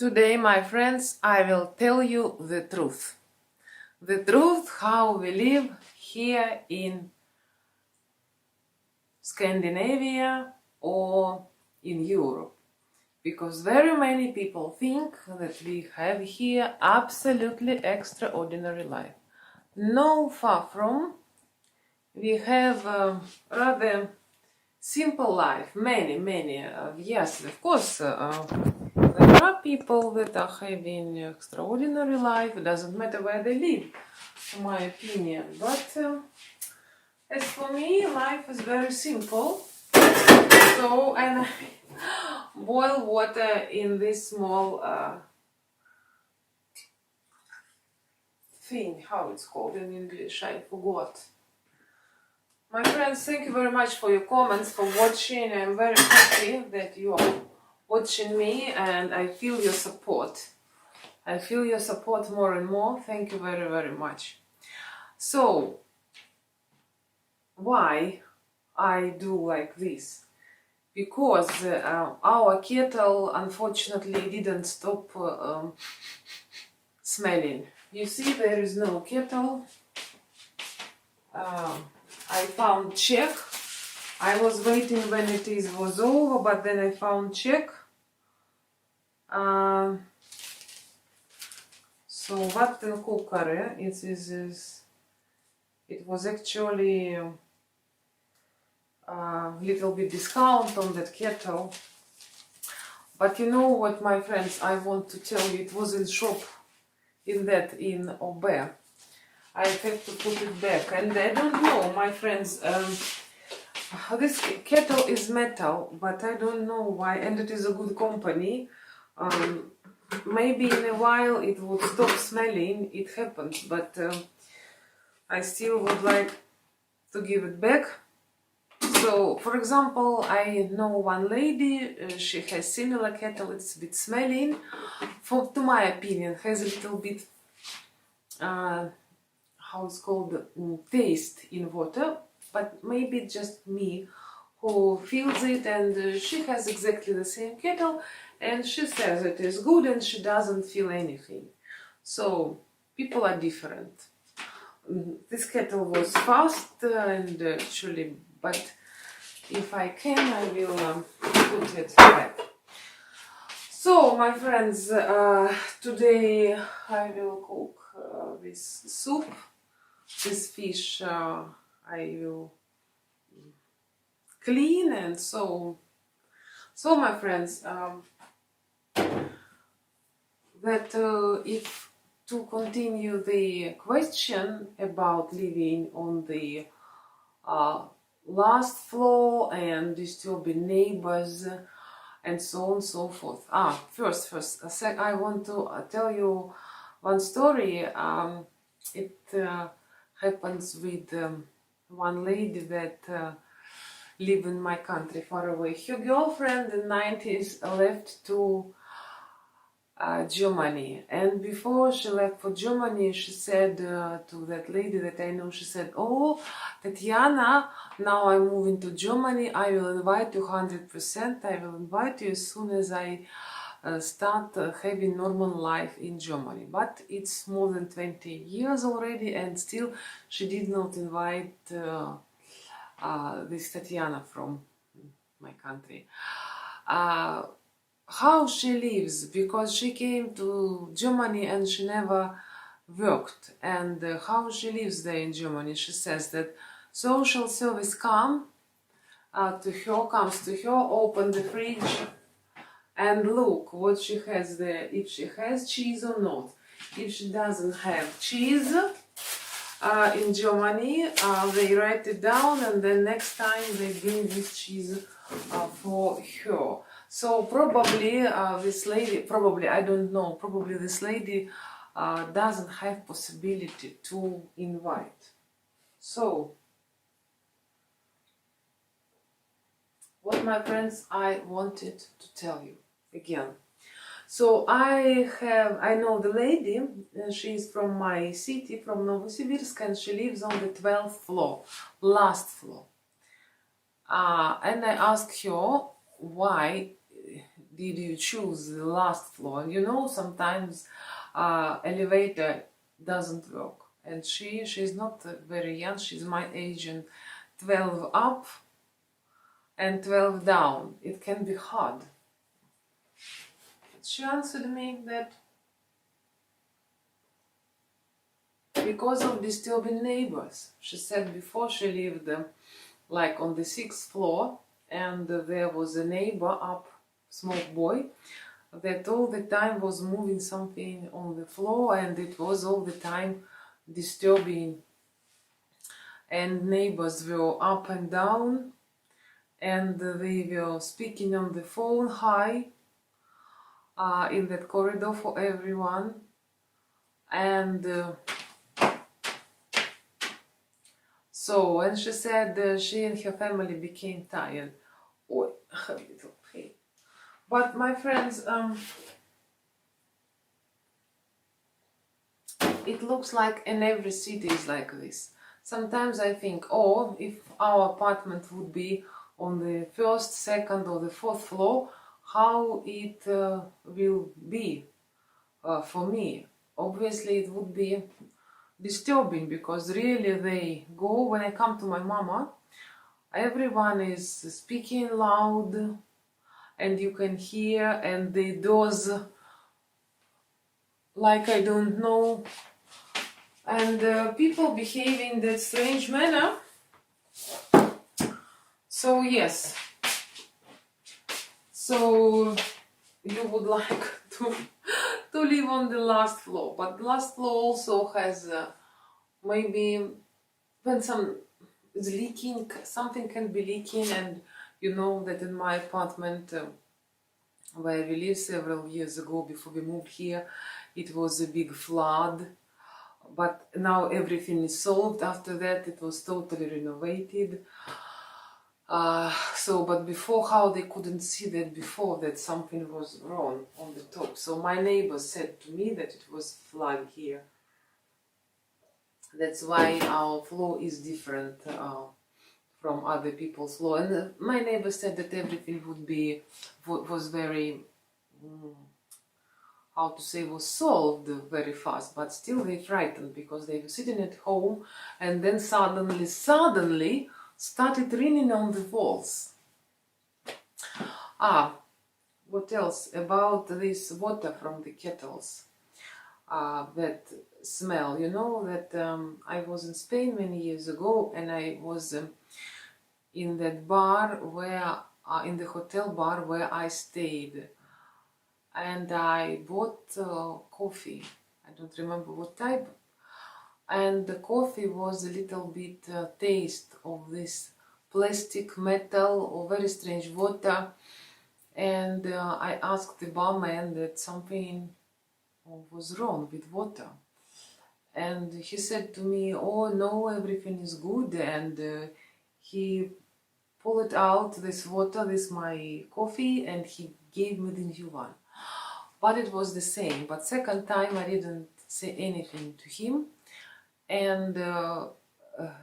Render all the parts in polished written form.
Today, my friends, I will tell you the truth. The truth how we live here in Scandinavia or in Europe. Because very many people think that we have here absolutely extraordinary life. No, far from. We have a rather simple life. Many. Yes, of course, there are people that are having extraordinary life. It doesn't matter where they live, in my opinion. But as for me, life is very simple. So, and I boil water in this small thing. How it's called in English? I forgot. My friends, thank you very much for your comments, for watching. I'm very happy that you are watching me and I feel your support. I feel your support more and more. Thank you very much. So, why I do like this? Because our kettle unfortunately didn't stop smelling. You see, there is no kettle. I found check. I was waiting when it was over, but then I found check. So vattenkokare, it was actually a little bit discount on that kettle. But you know what, my friends, I want to tell you, it was in shop in Obe. I have to put it back, and I don't know, my friends, this kettle is metal, but I don't know why, and it is a good company. Maybe in a while it would stop smelling, it happens, but I still would like to give it back. So, for example, I know one lady, she has similar kettle, it's a bit smelling. To my opinion, has a little bit, how it's called, taste in water, but maybe just me who feels it, and she has exactly the same kettle, and she says it is good and she doesn't feel anything. So, people are different. This kettle was fast and actually, but if I can, I will put it back. So, my friends, today I will cook this soup. This fish I will clean, and so my friends, that if to continue the question about living on the last floor and disturbing neighbors and so on and so forth. First, I want to tell you one story. It happens with one lady that lived in my country far away. Her girlfriend in the 90s left to Germany, and before she left for Germany, she said to that lady that I know, she said, "Oh, Tatiana, now I'm moving to Germany, I will invite you 100%, I will invite you as soon as I start having normal life in Germany." But it's more than 20 years already, and still she did not invite this Tatiana from my country. How she lives, because she came to Germany and she never worked, and how she lives there in Germany. She says that social service comes to her, open the fridge and look what she has there, if she has cheese or not. If she doesn't have cheese in Germany, they write it down, and then next time they bring this cheese for her. So probably this lady, I don't know, probably this lady doesn't have possibility to invite. So, what, my friends, I wanted to tell you again. So I know the lady, she is from my city, from Novosibirsk, and she lives on the 12th floor, last floor. And I asked her why did you choose the last floor? And you know, sometimes elevator doesn't work. And she's not very young, she's my age, and 12 up and 12 down. It can be hard. She answered me that because of disturbing neighbors. She said before she lived like on the 6th floor, and there was a neighbor up, small boy, that all the time was moving something on the floor, and it was all the time disturbing, and neighbors were up and down, and they were speaking on the phone high in that corridor for everyone. And so when she said she and her family became tired. Oh, a little pain. But my friends, it looks like in every city is like this. Sometimes I think, oh, if our apartment would be on the 1st, 2nd or the 4th floor, how it will be for me. Obviously it would be disturbing, because really they go, when I come to my mama, everyone is speaking loud and you can hear, and the doors like I don't know, and people behave in that strange manner. So yes, so you would like to live on the last floor, but the last floor also has maybe when some is leaking, something can be leaking. And you know that in my apartment where we lived several years ago before we moved here, it was a big flood, but now everything is solved. After that it was totally renovated. But before, how they couldn't see that before, that something was wrong on the top. So my neighbor said to me that it was flood here. That's why our floor is different from other people's floor. And my neighbor said that everything was very, how to say, was solved very fast, but still they frightened, because they were sitting at home and then suddenly started raining on the walls. What else about this water from the kettles? That smell, you know that I was in Spain many years ago, and I was in that bar where, in the hotel bar where I stayed, and I bought coffee. I don't remember what type, and the coffee was a little bit taste of this plastic, metal, or very strange water. And I asked the barman that something was wrong with water, and he said to me, oh no, everything is good. And he pulled out this water, this my coffee, and he gave me the new one. But it was the same. But second time I didn't say anything to him. And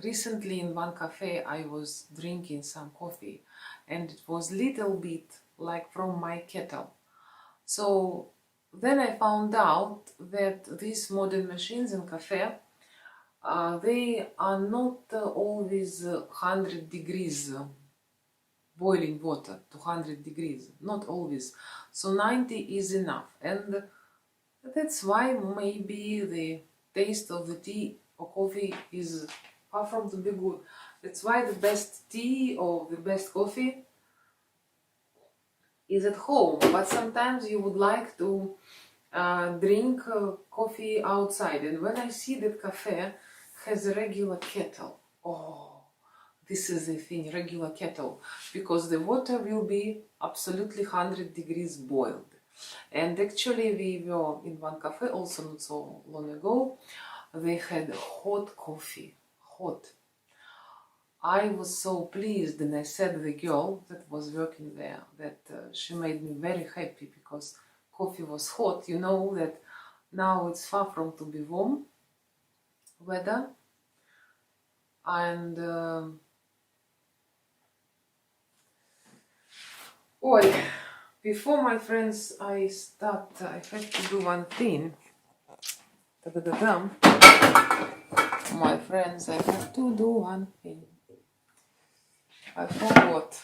recently in one cafe I was drinking some coffee, and it was little bit like from my kettle. So then I found out that these modern machines in cafe, they are not always 100 degrees boiling water to 100 degrees, not always. So 90 is enough, and that's why maybe the taste of the tea or coffee is far from to be good. That's why the best tea or the best coffee is at home, but sometimes you would like to drink coffee outside. And when I see that cafe has a regular kettle, oh, this is the thing, regular kettle, because the water will be absolutely 100 degrees boiled. And actually we were in one cafe also not so long ago. They had hot coffee, hot. I was so pleased, and I said to the girl that was working there that she made me very happy, because coffee was hot. You know that now it's far from to be warm weather, and Before, my friends, I have to do one thing. Ta-da-da-dum. My friends, I have to do one thing. I forgot.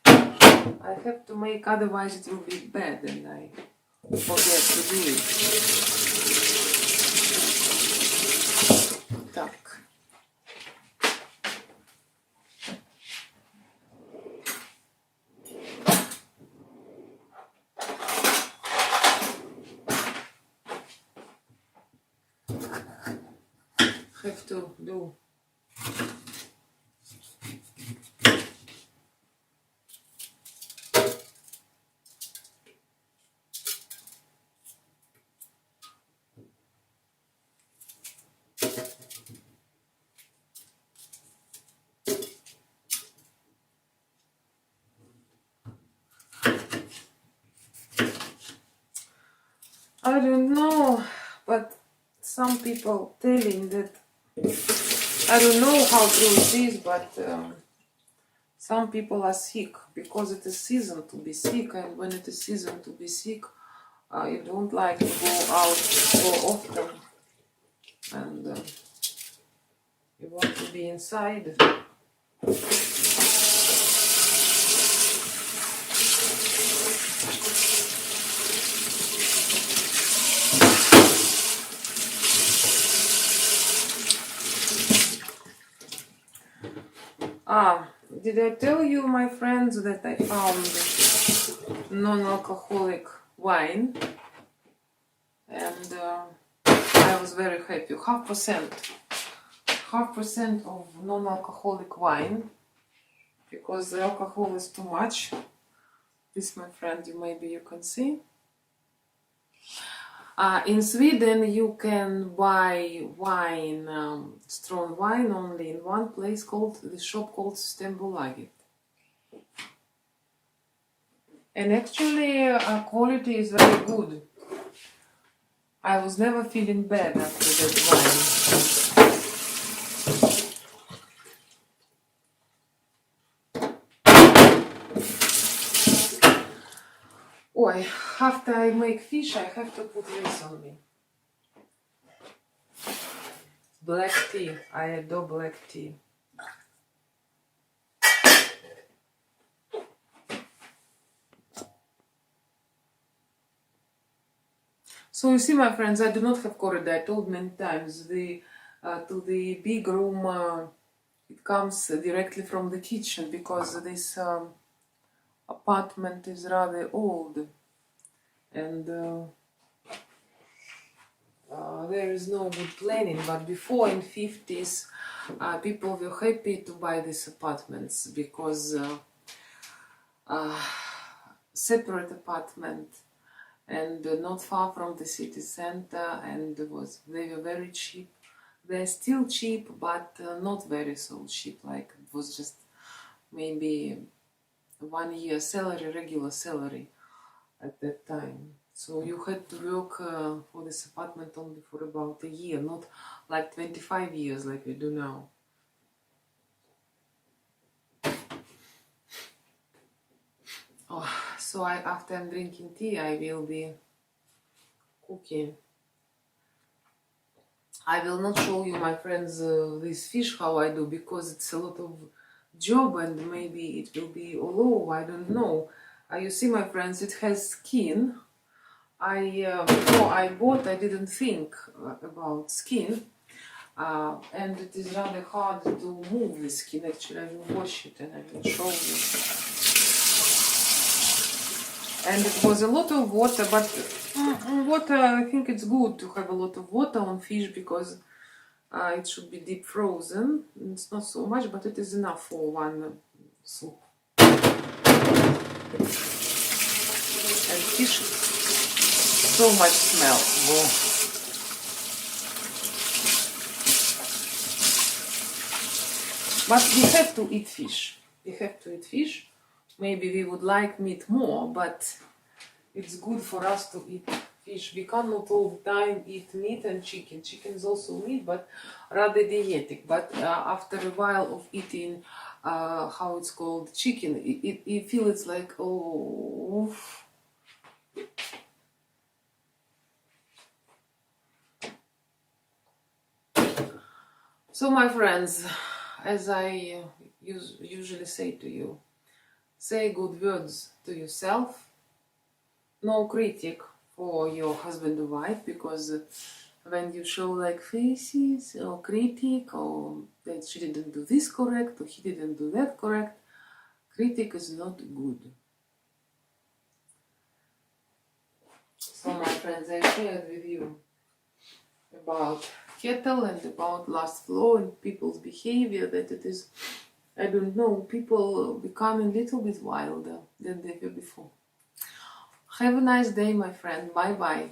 I have to make, otherwise it will be bad and I forget to do it. Так. Have to do. I don't know, but some people telling that, I don't know how true it is, but some people are sick because it is season to be sick, and when it is season to be sick, you don't like to go out so often, and you want to be inside. Did I tell you, my friends, that I found non-alcoholic wine, and I was very happy. 0.5% of non-alcoholic wine, because the alcohol is too much. This, my friend, maybe you can see. In Sweden, you can buy wine, strong wine, only in one place called the shop called Systembolaget. And actually, quality is very good. I was never feeling bad after that wine. Oi, after I make fish, I have to put this on me. Black tea. I adore black tea. So you see, my friends, I do not have corridor. I told many times to the big room. It comes directly from the kitchen because this apartment is rather old, and there is no good planning. But before, in 50s, people were happy to buy these apartments because separate apartment and not far from the city center, and they were very cheap. They're still cheap, but not very so cheap. Like it was just maybe 1 year salary, regular salary at that time. So you had to work for this apartment only for about a year, not like 25 years like we do now. Oh, so after I'm drinking tea, I will be cooking. I will not show you, my friends, this fish how I do, because it's a lot of job and maybe it will be all I don't know. You see, my friends, it has skin. Before I bought, I didn't think about skin, and it is rather hard to move the skin. Actually, I will wash it and I will show you. And it was a lot of water, but water, I think it's good to have a lot of water on fish because it should be deep frozen. It's not so much, but it is enough for one soup. And fish, so much smell. Whoa. But we have to eat fish. We have to eat fish. Maybe we would like meat more, but it's good for us to eat fish. We cannot all the time eat meat and chicken. Chicken is also meat, but rather dietetic. But after a while of eating how it's called, chicken. You feel it's like, oh. So my friends, as I usually say to you, say good words to yourself. No critic for your husband or wife, because when you show like faces or critic, or that she didn't do this correct or he didn't do that correct, critic is not good. So my friends, I shared with you about kettle and about last flow and people's behavior, that it is, I don't know, people becoming a little bit wilder than they were before. Have a nice day, my friend. Bye bye.